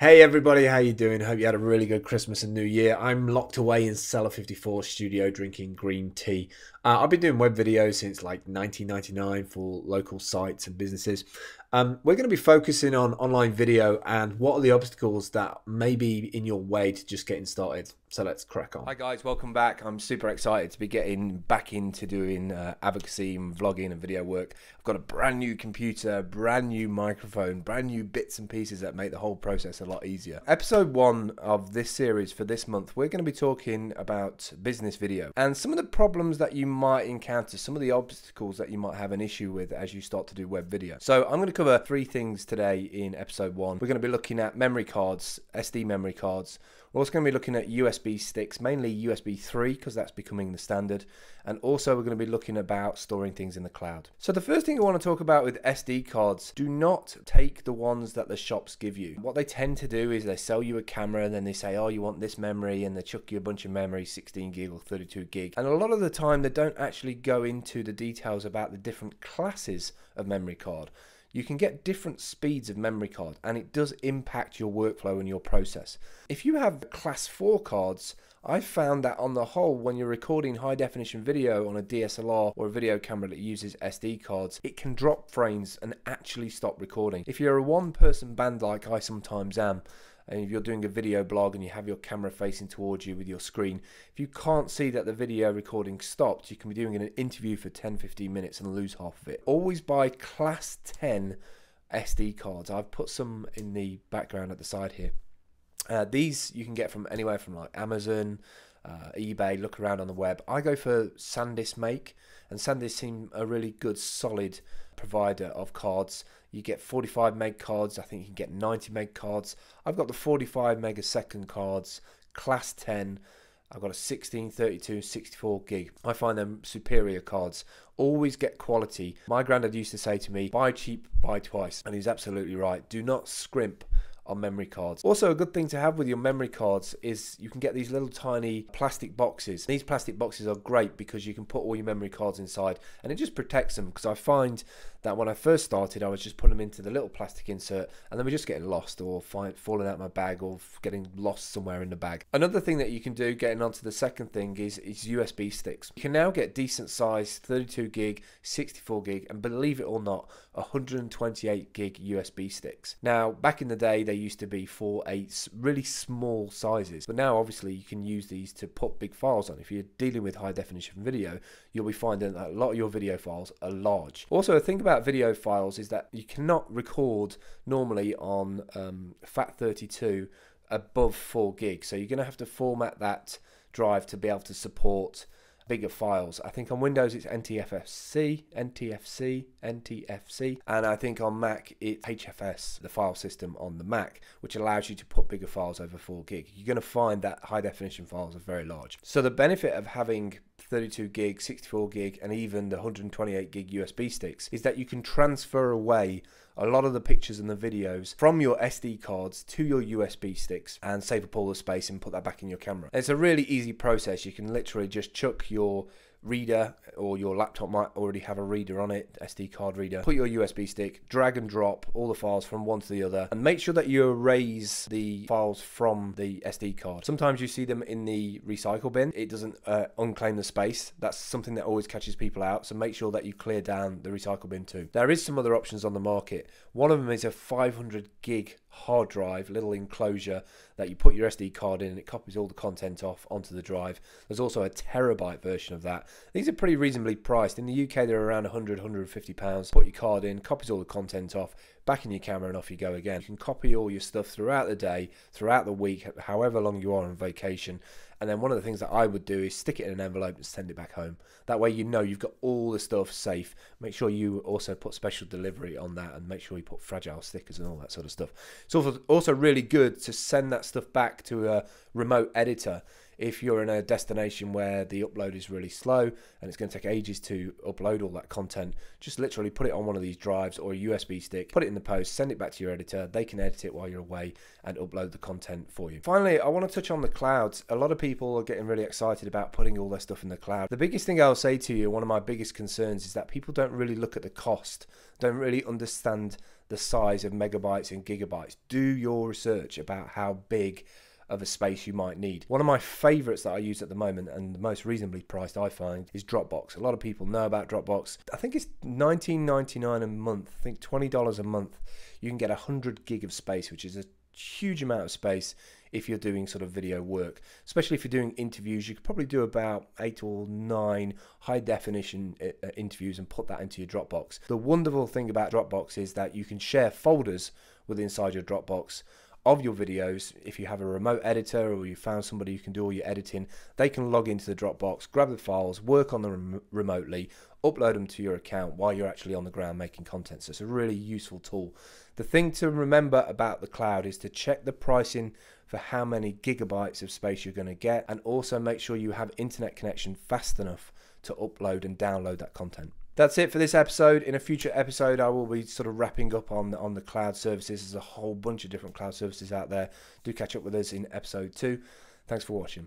Hey everybody, how you doing? Hope you had a really good Christmas and New Year. I'm locked away in Cellar 54 studio drinking green tea. I've been doing web videos since like 1999 for local sites and businesses. We're going to be focusing on online video and what are the obstacles that may be in your way to just getting started. So let's crack on. Hi guys, welcome back. I'm super excited to be getting back into doing advocacy and vlogging and video work. I've got a brand new computer, brand new microphone, brand new bits and pieces that make the whole process a lot easier. Episode 1 of this series for this month, we're going to be talking about business video and some of the problems that you might encounter, some of the obstacles that you might have an issue with as you start to do web video. So I'm going to cover 3 things today in episode 1. We're going to be looking at memory cards, SD memory cards. We're also going to be looking at USB sticks, mainly USB 3 because that's becoming the standard. And also we're going to be looking about storing things in the cloud. So the first thing I want to talk about with SD cards, do not take the ones that the shops give you. What they tend to do is they sell you a camera and then they say, oh, you want this memory, and they chuck you a bunch of memory, 16 gig or 32 gig. And a lot of the time they don't actually go into the details about the different classes of memory card. You can get different speeds of memory card and it does impact your workflow and your process. If you have class 4 cards, I've found that on the whole, when you're recording high definition video on a DSLR or a video camera that uses SD cards, it can drop frames and actually stop recording. If you're a one-person band like I sometimes am, and if you're doing a video blog and you have your camera facing towards you with your screen, if you can't see that the video recording stopped, you can be doing an interview for 10-15 minutes and lose half of it. Always buy class 10 SD cards. I've put some in the background at the side here. These you can get from anywhere from like Amazon, eBay, look around on the web. I go for SanDisk Make, and SanDisk seem a really good solid provider of cards. You get 45 meg cards, I think you can get 90 meg cards. I've got the 45 megasecond cards, class 10. I've got a 16, 32, 64 gig. I find them superior cards. Always get quality. My granddad used to say to me, buy cheap, buy twice. And he's absolutely right. Do not scrimp on memory cards. Also, a good thing to have with your memory cards is you can get these little tiny plastic boxes. These plastic boxes are great because you can put all your memory cards inside and it just protects them, because I find that when I first started I was just putting them into the little plastic insert and then we're just getting lost or falling out of my bag or getting lost somewhere in the bag. Another thing that you can do, getting onto the second thing, is USB sticks. You can now get decent size 32 gig, 64 gig and believe it or not 128 gig USB sticks. Now back in the day they used to be 4/8, really small sizes, but now obviously you can use these to put big files on. If you're dealing with high definition video, you'll be finding that a lot of your video files are large. Also, a thing about video files is that you cannot record normally on FAT32 above 4 gig, so you're going to have to format that drive to be able to support bigger files. I think on Windows it's NTFC, and I think on Mac it's HFS, the file system on the Mac, which allows you to put bigger files over 4 gig. You're going to find that high definition files are very large. So the benefit of having 32 gig, 64 gig and even the 128 gig USB sticks is that you can transfer away a lot of the pictures and the videos from your SD cards to your USB sticks and save up all the space and put that back in your camera. And it's a really easy process. You can literally just chuck your reader, or your laptop might already have a reader on it, SD card reader, put your USB stick, drag and drop all the files from one to the other, and make sure that you erase the files from the SD card. Sometimes you see them in the recycle bin. It doesn't unclaim the space. That's something that always catches people out, so make sure that you clear down the recycle bin too. There is some other options on the market. One of them is a 500 gig hard drive, little enclosure that you put your SD card in and it copies all the content off onto the drive. There's also a terabyte version of that. These are pretty reasonably priced. In the UK they're around 100, 150 pounds. Put your card in, copies all the content off, back in your camera and off you go again. You can copy all your stuff throughout the day, throughout the week, however long you are on vacation. And then one of the things that I would do is stick it in an envelope and send it back home. That way you know you've got all the stuff safe. Make sure you also put special delivery on that and make sure you put fragile stickers and all that sort of stuff. It's also really good to send that stuff back to a remote editor. If you're in a destination where the upload is really slow and it's going to take ages to upload all that content, just literally put it on one of these drives or a USB stick, put it in the post, send it back to your editor. They can edit it while you're away and upload the content for you. Finally, I want to touch on the clouds. A lot of people are getting really excited about putting all their stuff in the cloud. The biggest thing I'll say to you, one of my biggest concerns, is that people don't really look at the cost, don't really understand the size of megabytes and gigabytes. Do your research about how big of a space you might need. One of my favorites that I use at the moment, and the most reasonably priced I find, is Dropbox. A lot of people know about Dropbox. I think it's $19.99 a month. I think $20 a month. You can get 100 gig of space, which is a huge amount of space if you're doing sort of video work. Especially if you're doing interviews, you could probably do about 8 or 9 high definition interviews and put that into your Dropbox. The wonderful thing about Dropbox is that you can share folders with inside your Dropbox of your videos. If you have a remote editor or you found somebody who can do all your editing, they can log into the Dropbox, grab the files, work on them remotely, upload them to your account while you're actually on the ground making content. So it's a really useful tool. The thing to remember about the cloud is to check the pricing for how many gigabytes of space you're going to get, and also make sure you have internet connection fast enough to upload and download that content. That's it for this episode. In a future episode, I will be sort of wrapping up on the cloud services. There's a whole bunch of different cloud services out there. Do catch up with us in episode 2. Thanks for watching.